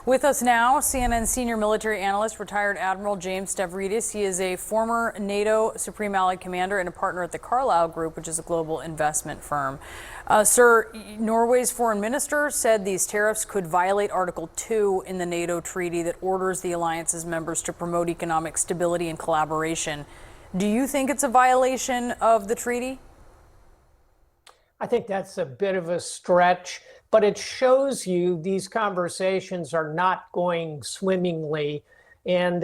With us now, CNN senior military analyst, retired Admiral James Stavridis. He is a former NATO Supreme Allied Commander and a partner at the Carlyle Group, which is a global investment firm. Sir, Norway's foreign minister said these tariffs could violate Article 2 in the NATO treaty that orders the alliance's members to promote economic stability and collaboration. Do you think it's a violation of the treaty? I think that's a bit of a stretch, but it shows you these conversations are not going swimmingly. And,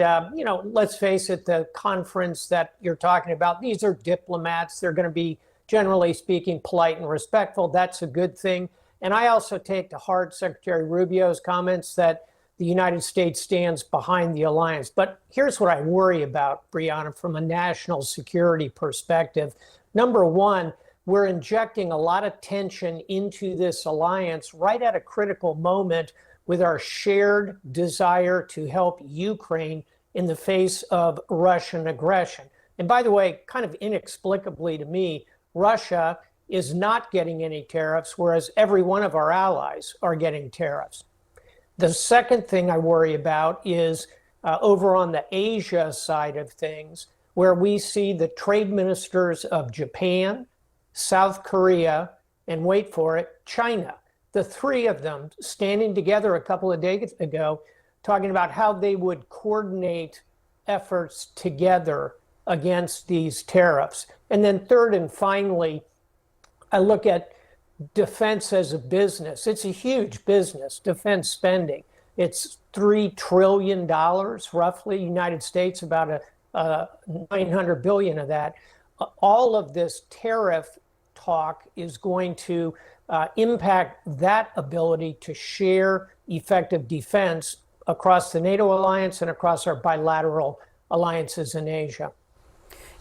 let's face it, the conference that you're talking about, these are diplomats. They're going to be, generally speaking, polite and respectful. That's a good thing. And I also take to heart Secretary Rubio's comments that the United States stands behind the alliance. But here's what I worry about, Brianna, from a national security perspective. Number one, we're injecting a lot of tension into this alliance right at a critical moment with our shared desire to help Ukraine in the face of Russian aggression. And by the way, kind of inexplicably to me, Russia is not getting any tariffs, whereas every one of our allies are getting tariffs. The second thing I worry about is over on the Asia side of things, where we see the trade ministers of Japan, South Korea, and wait for it, China. The three of them standing together a couple of days ago, talking about how they would coordinate efforts together against these tariffs. And then third and finally, I look at defense as a business. It's a huge business, defense spending. It's $3 trillion, roughly, United States, about $900 billion of that. All of this tariff talk is going to impact that ability to share effective defense across the NATO alliance and across our bilateral alliances in Asia.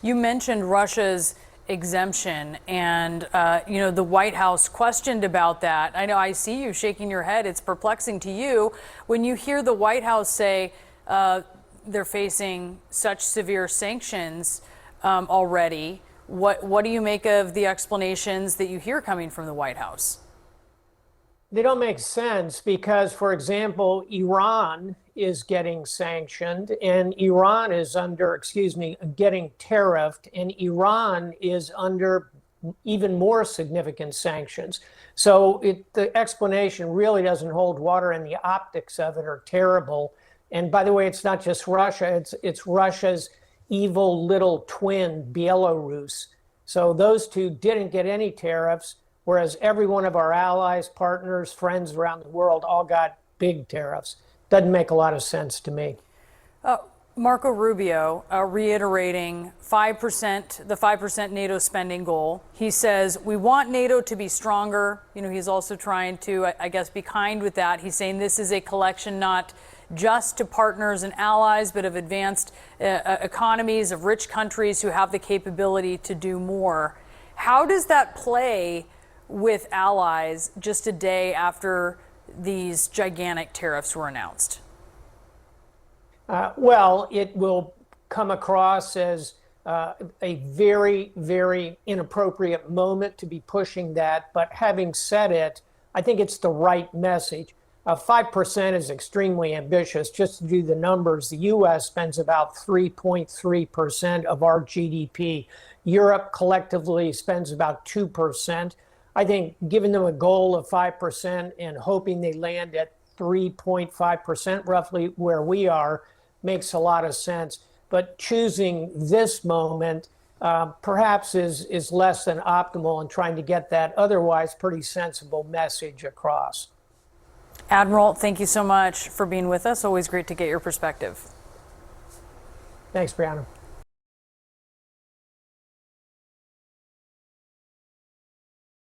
You mentioned Russia's exemption, and the White House questioned about that. I know I see you shaking your head. It's perplexing to you when you hear the White House say they're facing such severe sanctions already. What do you make of the explanations that you hear coming from the White House? They don't make sense because, for example, Iran is getting sanctioned and Iran is getting tariffed, and Iran is under even more significant sanctions. So the explanation really doesn't hold water, and the optics of it are terrible. And by the way, it's not just Russia, it's Russia's evil little twin, Belarus. So those two didn't get any tariffs, whereas every one of our allies, partners, friends around the world all got big tariffs. Doesn't make a lot of sense to me. Marco Rubio reiterating the 5% NATO spending goal. He says, we want NATO to be stronger. He's also trying to, I guess, be kind with that. He's saying this is a collection not just to partners and allies, but of advanced economies, of rich countries who have the capability to do more. How does that play with allies just a day after these gigantic tariffs were announced? Well, it will come across as a very, very inappropriate moment to be pushing that. But having said it, I think it's the right message. 5% is extremely ambitious. Just to do the numbers, the U.S. spends about 3.3% of our GDP. Europe collectively spends about 2%. I think giving them a goal of 5% and hoping they land at 3.5%, roughly where we are, makes a lot of sense. But choosing this moment perhaps is less than optimal in trying to get that otherwise pretty sensible message across. Admiral, thank you so much for being with us. Always great to get your perspective. Thanks, Brianna.